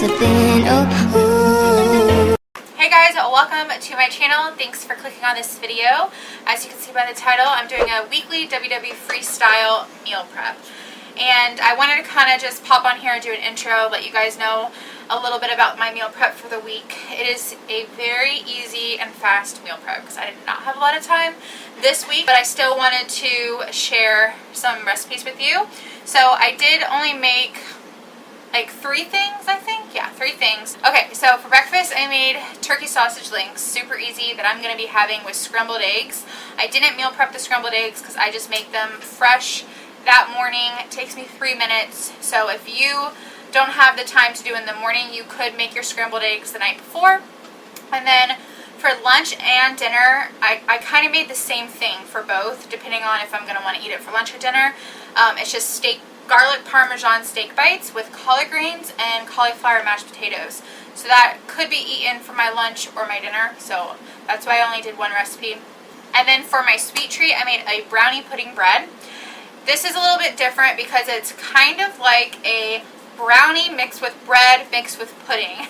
thin. Oh, ooh. Hey guys, welcome to my channel. Thanks for clicking on this video. As you can see by the title, I'm doing a weekly WW Freestyle meal prep. And I wanted to kind of just pop on here and do an intro, let you guys know a little bit about my meal prep for the week. It is a very easy and fast meal prep because I did not have a lot of time this week, but I still wanted to share some recipes with you. So I did only make like 3 things, I think. Yeah, 3 things. Okay, so for breakfast I made turkey sausage links, super easy, that I'm going to be having with scrambled eggs. I didn't meal prep the scrambled eggs because I just make them fresh that morning. It takes me 3 minutes. So if you don't have the time to do in the morning, you could make your scrambled eggs the night before. And then for lunch and dinner, I kind of made the same thing for both, depending on if I'm going to want to eat it for lunch or dinner. It's just garlic parmesan steak bites with collard greens and cauliflower mashed potatoes. So that could be eaten for my lunch or my dinner. So that's why I only did 1 recipe. And then for my sweet treat, I made a brownie pudding bread. This is a little bit different because it's kind of like a brownie mixed with bread mixed with pudding.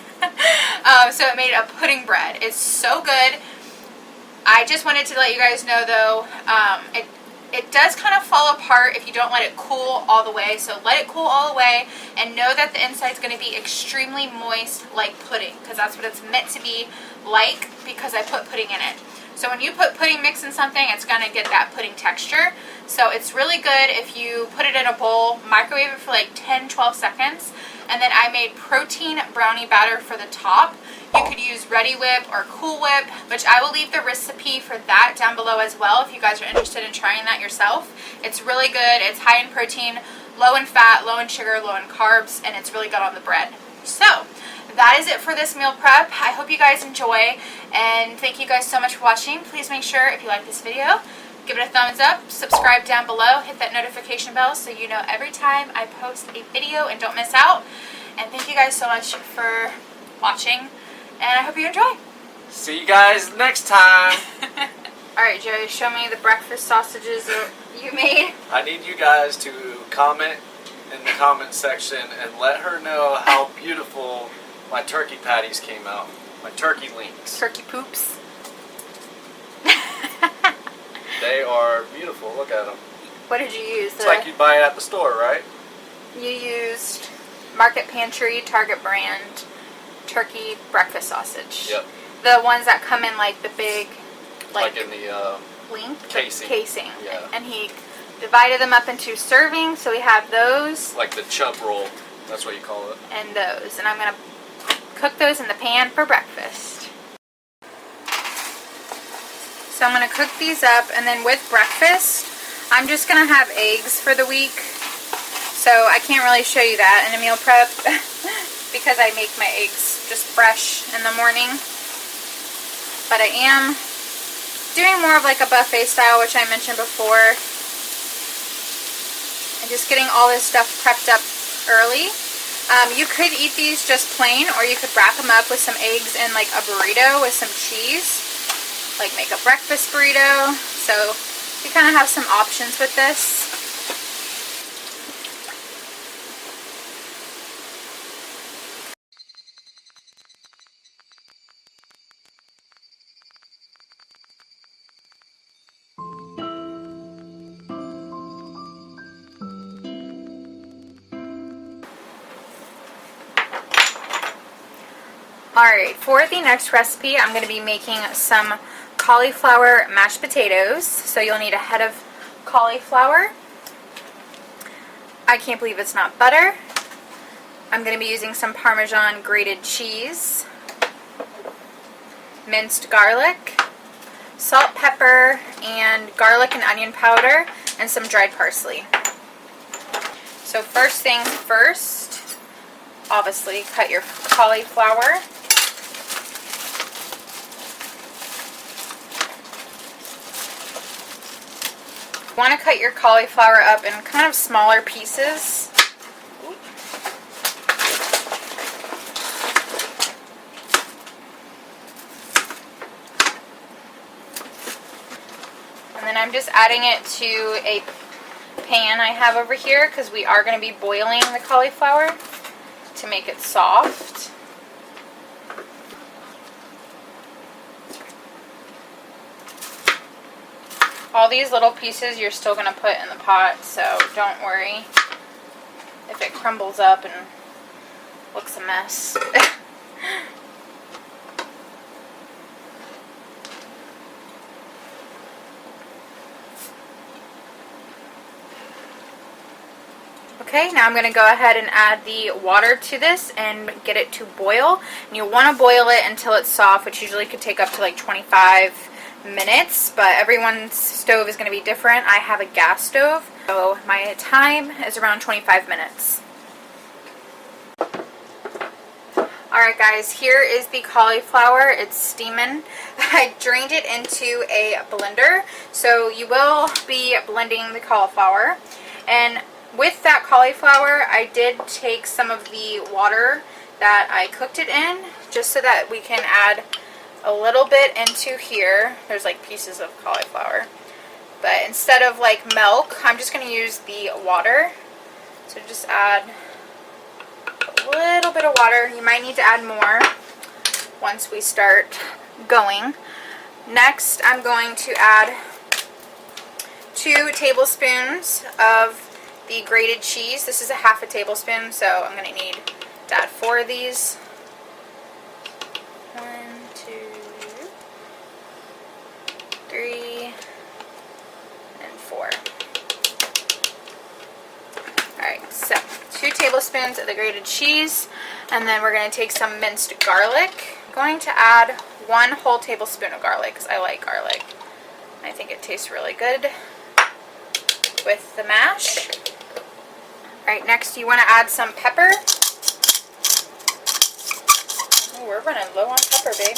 So it made a pudding bread. It's so good. I just wanted to let you guys know though, it does kind of fall apart if you don't let it cool all the way. So let it cool all the way and know that the inside is going to be extremely moist like pudding, because that's what it's meant to be like, because I put pudding in it. So when you put pudding mix in something, it's going to get that pudding texture. So it's really good if you put it in a bowl, microwave it for like 10-12 seconds, and then I made protein brownie batter for the top. You could use Ready Whip or Cool Whip, which I will leave the recipe for that down below as well if you guys are interested in trying that yourself. It's really good. It's high in protein, low in fat, low in sugar, low in carbs, and it's really good on the bread. So that is it for this meal prep. I hope you guys enjoy, and thank you guys so much for watching. Please make sure, if you like this video, give it a thumbs up, subscribe down below, hit that notification bell so you know every time I post a video and don't miss out. And thank you guys so much for watching, and I hope you enjoy. See you guys next time. Alright, Joey, show me the breakfast sausages that you made. I need you guys to comment in the comment section and let her know how beautiful my turkey patties came out. My turkey links. Turkey poops. They are beautiful. Look at them. What did you use? It's like you'd buy it at the store, right? You used Market Pantry, Target brand, turkey breakfast sausage. Yep. The ones that come in like the big, like in the link? casing. Yeah. And he divided them up into servings, so we have those. Like the chub roll. That's what you call it. And those. And I'm going to cook those in the pan for breakfast. So I'm going to cook these up, and then with breakfast, I'm just going to have eggs for the week. So I can't really show you that in a meal prep because I make my eggs just fresh in the morning. But I am doing more of like a buffet style, which I mentioned before. And just getting all this stuff prepped up early. You could eat these just plain, or you could wrap them up with some eggs and like a burrito with some cheese. Like make a breakfast burrito. So you kind of have some options with this. Alright, for the next recipe, I'm going to be making some cauliflower mashed potatoes. So you'll need a head of cauliflower. I can't believe it's not butter. I'm going to be using some Parmesan grated cheese, minced garlic, salt, pepper, and garlic and onion powder, and some dried parsley. So first things first, obviously cut your cauliflower. You want to cut your cauliflower up in kind of smaller pieces. And then I'm just adding it to a pan I have over here because we are going to be boiling the cauliflower. to make it soft. All these little pieces you're still going to put in the pot, so don't worry if it crumbles up and looks a mess. Okay, now I'm going to go ahead and add the water to this and get it to boil. And you want to boil it until it's soft, which usually could take up to like 25 minutes, but everyone's stove is going to be different. I have a gas stove, so my time is around 25 minutes. Alright guys, here is the cauliflower. It's steaming. I drained it into a blender, so you will be blending the cauliflower. And with that cauliflower, I did take some of the water that I cooked it in, just so that we can add a little bit into here. There's like pieces of cauliflower. But instead of like milk, I'm just going to use the water. So just add a little bit of water. You might need to add more once we start going. Next, I'm going to add 2 tablespoons of the grated cheese. This is a half a tablespoon, so I'm going to need to add 4 of these. 1, 2, 3, and 4. Alright, so 2 tablespoons of the grated cheese, and then we're going to take some minced garlic. I'm going to add 1 whole tablespoon of garlic because I like garlic. I think it tastes really good with the mash. Alright, next you want to add some pepper. Oh, we're running low on pepper, babe.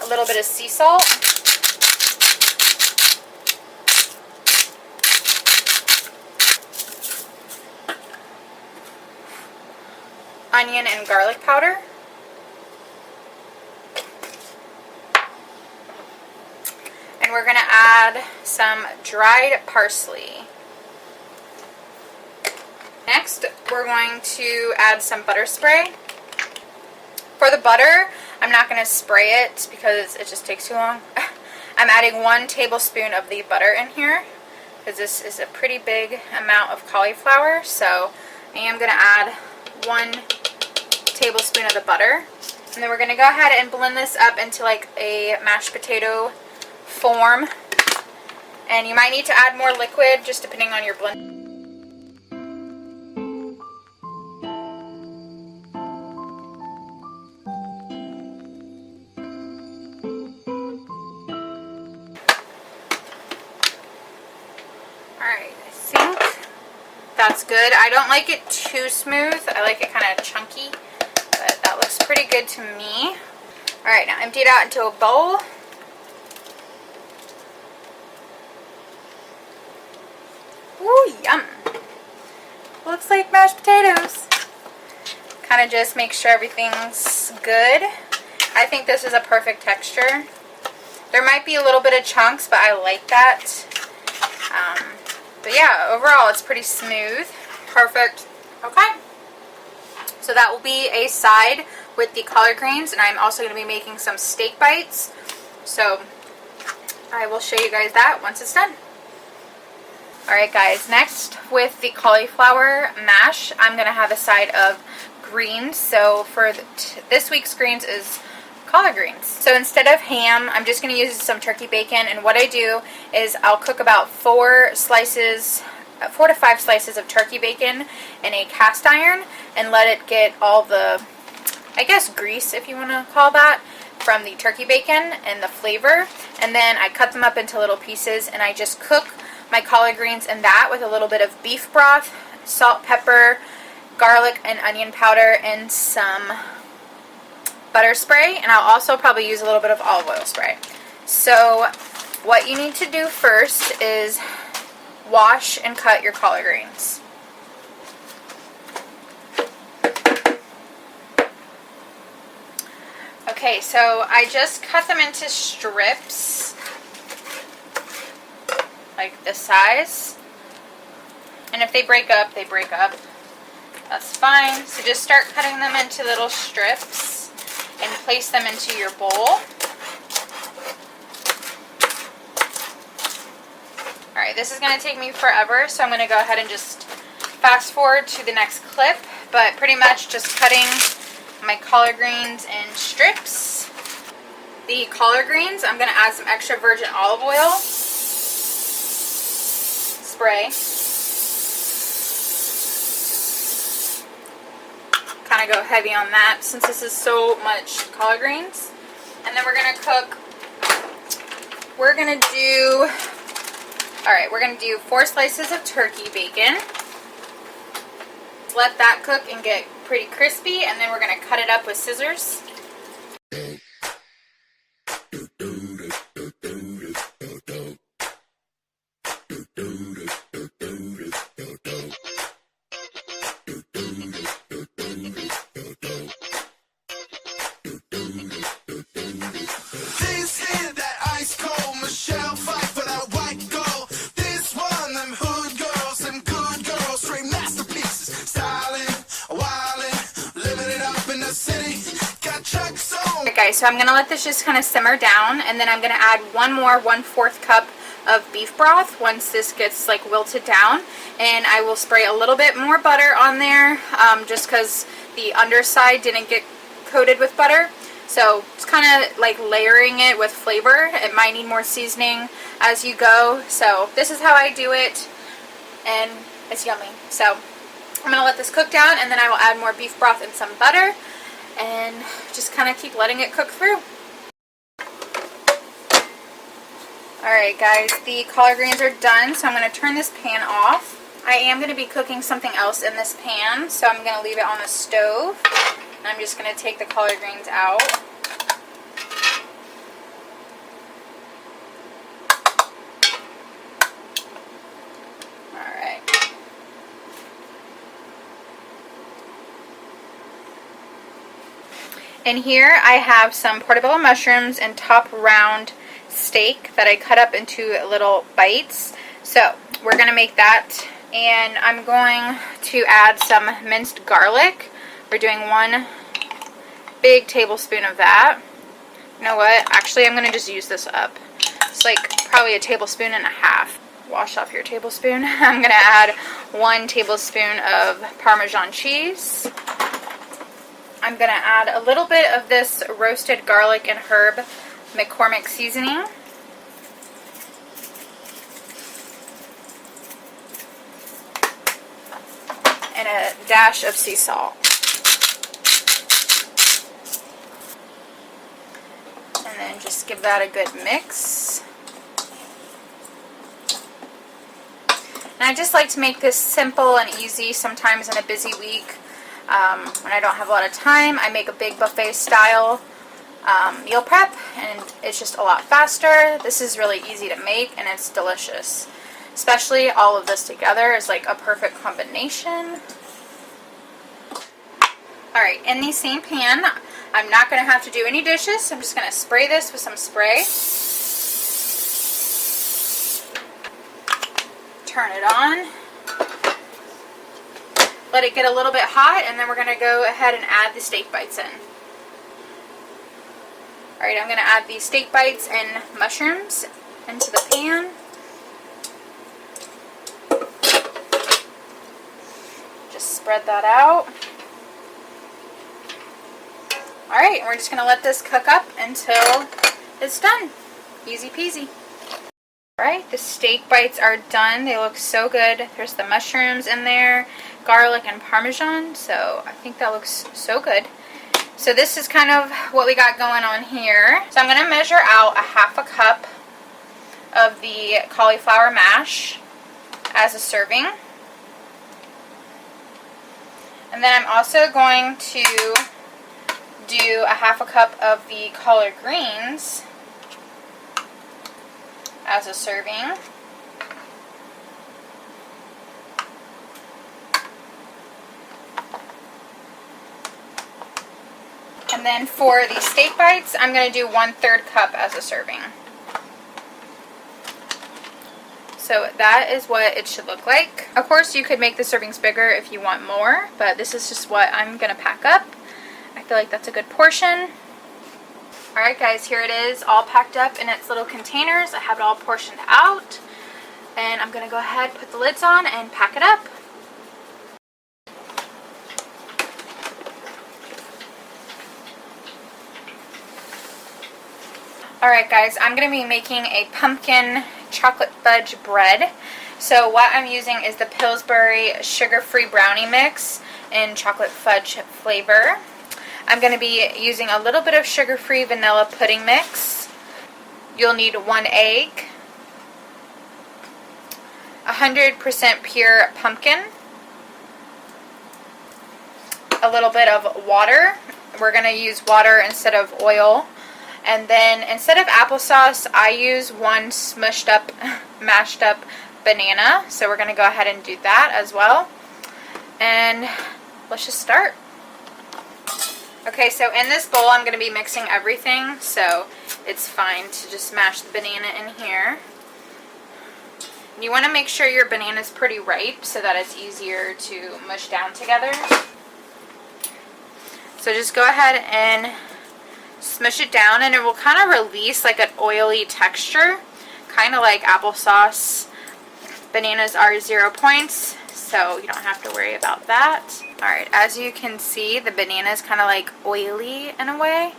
A little bit of sea salt. Onion and garlic powder. And we're going to add some dried parsley. Next, we're going to add some butter spray. For the butter, I'm not going to spray it because it just takes too long. I'm adding 1 tablespoon of the butter in here because this is a pretty big amount of cauliflower. So I am going to add 1 tablespoon of the butter. And then we're going to go ahead and blend this up into like a mashed potato form. And you might need to add more liquid just depending on your blend. Alright, I think that's good. I don't like it too smooth. I like it kind of chunky, but that looks pretty good to me. Alright, now empty it out into a bowl. Ooh, yum. Looks like mashed potatoes. Kind of just make sure everything's good. I think this is a perfect texture. There might be a little bit of chunks, but I like that. But yeah, overall it's pretty smooth. Perfect. Okay. So that will be a side with the collard greens, and I'm also going to be making some steak bites. So I will show you guys that once it's done. Alright guys, next with the cauliflower mash, I'm going to have a side of greens. So for this week's greens is collard greens. So instead of ham, I'm just going to use some turkey bacon, and what I do is I'll cook about 4 to 5 slices of turkey bacon in a cast iron and let it get all the, I guess, grease, if you want to call that, from the turkey bacon and the flavor. And then I cut them up into little pieces, and I just cook my collard greens in that with a little bit of beef broth, salt, pepper, garlic and onion powder, and some butter spray. And I'll also probably use a little bit of olive oil spray. So what you need to do first is wash and cut your collard greens. Okay, so I just cut them into strips like this size, and if they break up, they break up. That's fine. So just start cutting them into little strips and place them into your bowl. Alright, this is going to take me forever, so I'm going to go ahead and just fast forward to the next clip, but pretty much just cutting my collard greens in strips. The collard greens, I'm going to add some extra virgin olive oil. Spray. Kind of go heavy on that since this is so much collard greens. And then we're going to cook, we're going to do 4 slices of turkey bacon. Let that cook and get pretty crispy, and then we're going to cut it up with scissors. Okay, so I'm going to let this just kind of simmer down, and then I'm going to add 1/4 cup of beef broth once this gets like wilted down, and I will spray a little bit more butter on there just because the underside didn't get coated with butter. So it's kind of like layering it with flavor. It might need more seasoning as you go. So this is how I do it, and it's yummy. So I'm going to let this cook down, and then I will add more beef broth and some butter, and just kind of keep letting it cook through. Alright guys, the collard greens are done, so I'm going to turn this pan off. I am going to be cooking something else in this pan, so I'm going to leave it on the stove. And I'm just going to take the collard greens out. Alright. In here I have some portobello mushrooms and top round steak that I cut up into little bites. So we're going to make that, and I'm going to add some minced garlic. We're doing 1 big tablespoon of that. You know what? Actually, I'm going to just use this up. It's like probably 1.5 tablespoons. Wash off your tablespoon. I'm going to add 1 tablespoon of Parmesan cheese. I'm going to add a little bit of this roasted garlic and herb McCormick seasoning. And a dash of sea salt. And then just give that a good mix. And I just like to make this simple and easy sometimes in a busy week. When I don't have a lot of time, I make a big buffet style meal prep, and it's just a lot faster. This is really easy to make, and it's delicious. Especially all of this together is like a perfect combination. Alright, in the same pan, I'm not going to have to do any dishes. I'm just going to spray this with some spray. Turn it on. Let it get a little bit hot, and then we're going to go ahead and add the steak bites in. Alright, I'm going to add the steak bites and mushrooms into the pan. Just spread that out. Alright, we're just going to let this cook up until it's done. Easy peasy. Alright, the steak bites are done. They look so good. There's the mushrooms in there, garlic and Parmesan, so I think that looks so good. So this is kind of what we got going on here. So I'm going to measure out 1/2 cup of the cauliflower mash as a serving. And then I'm also going to do 1/2 cup of the collard greens as a serving. And then for the steak bites, I'm going to do 1/3 cup as a serving. So So that is what it should look like. Of course, you could make the servings bigger if you want more, but this is just what I'm going to pack up. I feel like that's a good portion. Alright guys, here it is all packed up in its little containers. I have it all portioned out. And I'm going to go ahead, put the lids on, and pack it up. Alright guys, I'm going to be making a pumpkin chocolate fudge bread. So what I'm using is the Pillsbury sugar-free brownie mix in chocolate fudge flavor. I'm going to be using a little bit of sugar-free vanilla pudding mix. You'll need 1 egg, 100% pure pumpkin, a little bit of water. We're going to use water instead of oil. And then instead of applesauce, I use 1 smushed up, mashed up banana. So we're going to go ahead and do that as well. And let's just start. Okay, so in this bowl I'm going to be mixing everything. So it's fine to just mash the banana in here. You want to make sure your banana is pretty ripe so that it's easier to mush down together. So just go ahead and smush it down, and it will kind of release like an oily texture, kind of like applesauce. Bananas are 0 points, so you don't have to worry about that. Alright, as you can see, the banana is kind of like oily in a way,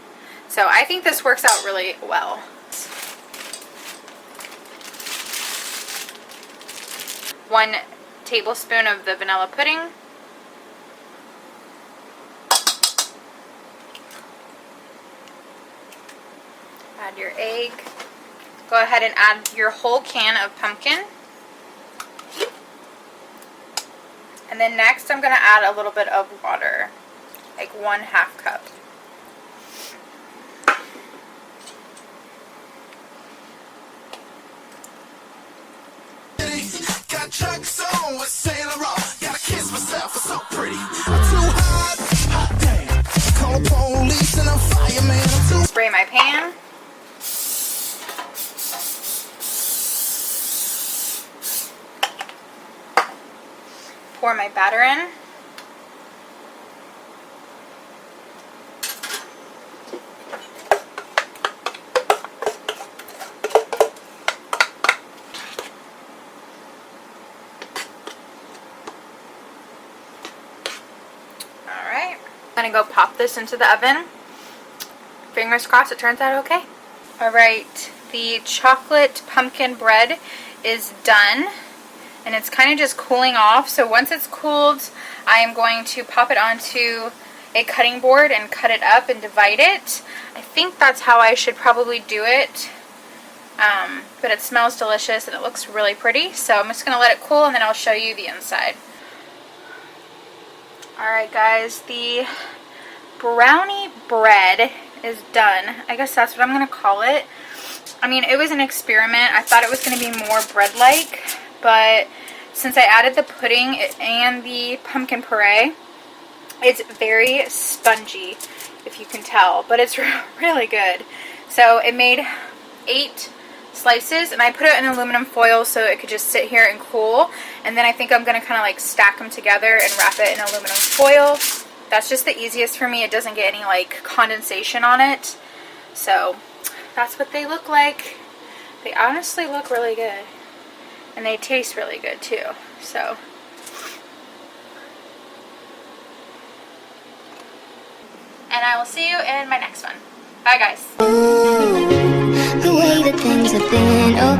so I think this works out really well. One tablespoon of the vanilla pudding. Add your egg. Go ahead and add your whole can of pumpkin. And then next I'm going to add a little bit of water, like 1/2 cup. Got chucks on with Sailor Ross. Gotta kiss myself, it's so pretty. I'm too hot, hot damn. Call the police and I'm fireman. I'm too. Spray my pan. Pour my batter in. Alright, I'm going to go pop this into the oven. Fingers crossed it turns out okay. Alright, the chocolate pumpkin bread is done. And it's kind of just cooling off. So once it's cooled, I am going to pop it onto a cutting board and cut it up and divide it. I think that's how I should probably do it. But it smells delicious and it looks really pretty. So I'm just going to let it cool and then I'll show you the inside. Alright guys, the brownie bread is done. I guess that's what I'm going to call it. I mean, it was an experiment. I thought it was going to be more bread-like. But since I added the pudding and the pumpkin puree, it's very spongy, if you can tell. But it's really good. So it made 8 slices, and I put it in aluminum foil so it could just sit here and cool. And then I think I'm going to kind of like stack them together and wrap it in aluminum foil. That's just the easiest for me. It doesn't get any like condensation on it. So that's what they look like. They honestly look really good. And they taste really good too. So and I will see you in my next one. Bye guys. The way that things have been, oh,